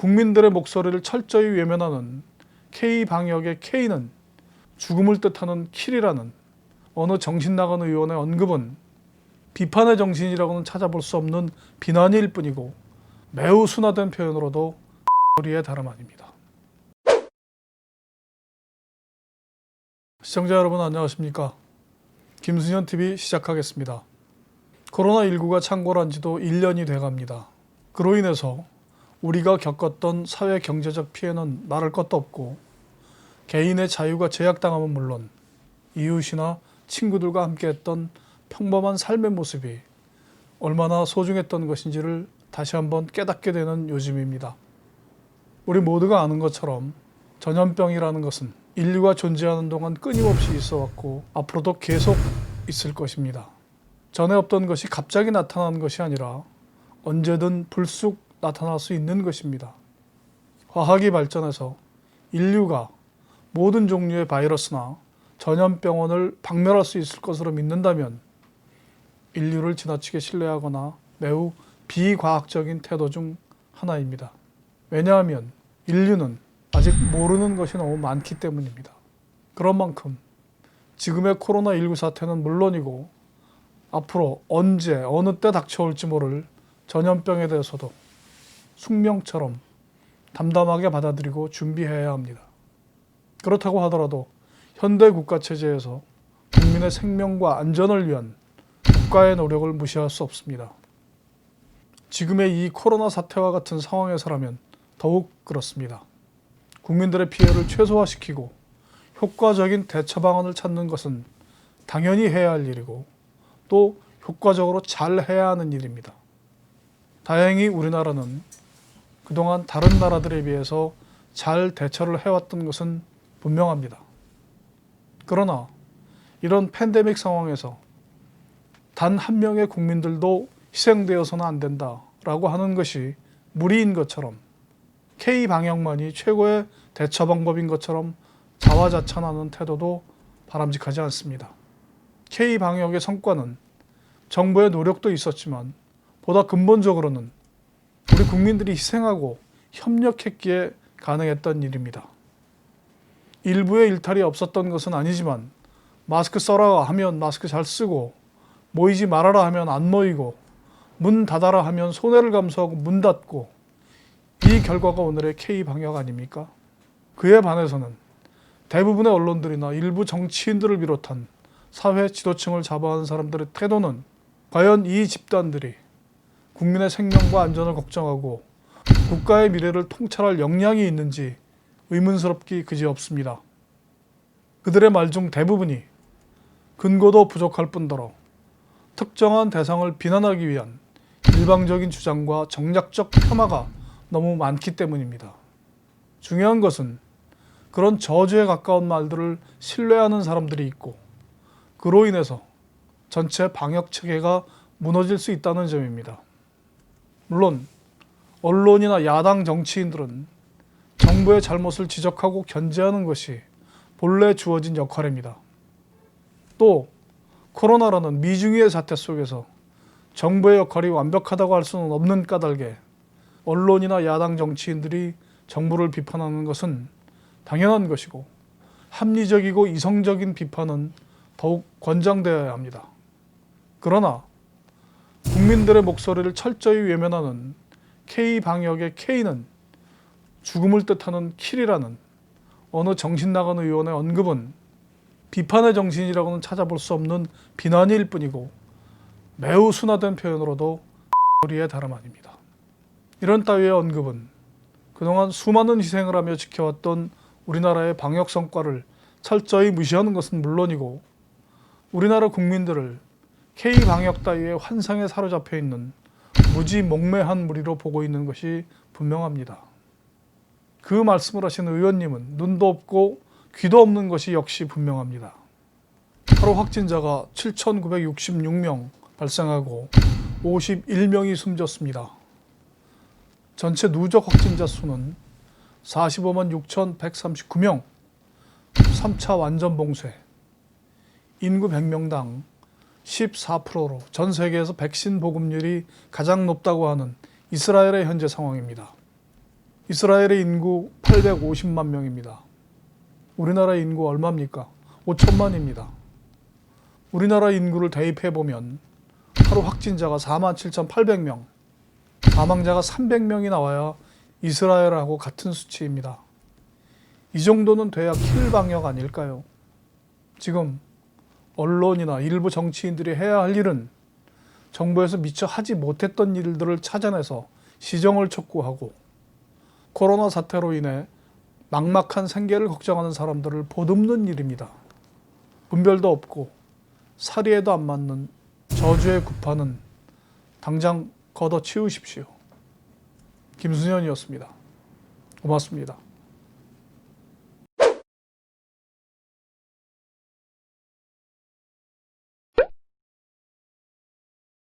국민들의 목소리를 철저히 외면하는 K방역의 K는 죽음을 뜻하는 킬이라는 어느 정신나간 의원의 언급은 비판의 정신이라고는 찾아볼 수 없는 비난일 뿐이고 매우 순화된 표현으로도 소리에 다름 아닙니다. 시청자 여러분 안녕하십니까? 김순현TV 시작하겠습니다. 코로나19가 창궐한 지도 1년이 돼갑니다. 그로 인해서 우리가 겪었던 사회 경제적 피해는 말할 것도 없고 개인의 자유가 제약당함은 물론 이웃이나 친구들과 함께했던 평범한 삶의 모습이 얼마나 소중했던 것인지를 다시 한번 깨닫게 되는 요즘입니다. 우리 모두가 아는 것처럼 전염병이라는 것은 인류가 존재하는 동안 끊임없이 있어왔고 앞으로도 계속 있을 것입니다. 전에 없던 것이 갑자기 나타나는 것이 아니라 언제든 불쑥 나타날 수 있는 것입니다. 과학이 발전해서 인류가 모든 종류의 바이러스나 전염병원을 박멸할 수 있을 것으로 믿는다면 인류를 지나치게 신뢰하거나 매우 비과학적인 태도 중 하나입니다. 왜냐하면 인류는 아직 모르는 것이 너무 많기 때문입니다. 그런 만큼 지금의 코로나19 사태는 물론이고 앞으로 언제 어느 때 닥쳐올지 모를 전염병에 대해서도 숙명처럼 담담하게 받아들이고 준비해야 합니다. 그렇다고 하더라도 현대 국가체제에서 국민의 생명과 안전을 위한 국가의 노력을 무시할 수 없습니다. 지금의 이 코로나 사태와 같은 상황에서라면 더욱 그렇습니다. 국민들의 피해를 최소화시키고 효과적인 대처 방안을 찾는 것은 당연히 해야 할 일이고 또 효과적으로 잘 해야 하는 일입니다. 다행히 우리나라는 그동안 다른 나라들에 비해서 잘 대처를 해왔던 것은 분명합니다. 그러나 이런 팬데믹 상황에서 단 한 명의 국민들도 희생되어서는 안 된다라고 하는 것이 무리인 것처럼 K방역만이 최고의 대처 방법인 것처럼 자화자찬하는 태도도 바람직하지 않습니다. K방역의 성과는 정부의 노력도 있었지만 보다 근본적으로는 우리 국민들이 희생하고 협력했기에 가능했던 일입니다. 일부의 일탈이 없었던 것은 아니지만 마스크 써라 하면 마스크 잘 쓰고 모이지 말아라 하면 안 모이고 문 닫아라 하면 손해를 감수하고 문 닫고 이 결과가 오늘의 K방역 아닙니까? 그에 반해서는 대부분의 언론들이나 일부 정치인들을 비롯한 사회 지도층을 잡아가는 사람들의 태도는 과연 이 집단들이 국민의 생명과 안전을 걱정하고 국가의 미래를 통찰할 역량이 있는지 의문스럽기 그지없습니다. 그들의 말 중 대부분이 근거도 부족할 뿐더러 특정한 대상을 비난하기 위한 일방적인 주장과 정략적 폄하가 너무 많기 때문입니다. 중요한 것은 그런 저주에 가까운 말들을 신뢰하는 사람들이 있고 그로 인해서 전체 방역 체계가 무너질 수 있다는 점입니다. 물론 언론이나 야당 정치인들은 정부의 잘못을 지적하고 견제하는 것이 본래 주어진 역할입니다. 또 코로나라는 미중의의 사태 속에서 정부의 역할이 완벽하다고 할 수는 없는 까닭에 언론이나 야당 정치인들이 정부를 비판하는 것은 당연한 것이고 합리적이고 이성적인 비판은 더욱 권장되어야 합니다. 그러나 국민들의 목소리를 철저히 외면하는 K방역의 K는 죽음을 뜻하는 킬이라는 어느 정신나간 의원의 언급은 비판의 정신이라고는 찾아볼 수 없는 비난일 뿐이고 매우 순화된 표현으로도 소리에 다름 아닙니다. 이런 따위의 언급은 그동안 수많은 희생을 하며 지켜왔던 우리나라의 방역 성과를 철저히 무시하는 것은 물론이고 우리나라 국민들을 K방역 따위의 환상에 사로잡혀 있는 무지몽매한 무리로 보고 있는 것이 분명합니다. 그 말씀을 하신 의원님은 눈도 없고 귀도 없는 것이 역시 분명합니다. 하루 확진자가 7,966명 발생하고 51명이 숨졌습니다. 전체 누적 확진자 수는 45만 6,139명, 3차 완전 봉쇄, 인구 100명당 14%로 전 세계에서 백신 보급률이 가장 높다고 하는 이스라엘의 현재 상황입니다. 이스라엘의 인구 850만 명입니다. 우리나라 인구 얼마입니까? 5천만입니다. 우리나라 인구를 대입해보면 하루 확진자가 47,800명, 사망자가 300명이 나와야 이스라엘하고 같은 수치입니다. 이 정도는 돼야 킬 방역 아닐까요? 지금 언론이나 일부 정치인들이 해야 할 일은 정부에서 미처 하지 못했던 일들을 찾아내서 시정을 촉구하고 코로나 사태로 인해 막막한 생계를 걱정하는 사람들을 보듬는 일입니다. 분별도 없고 사리에도 안 맞는 저주의 구파는 당장 걷어치우십시오. 김순현이었습니다. 고맙습니다.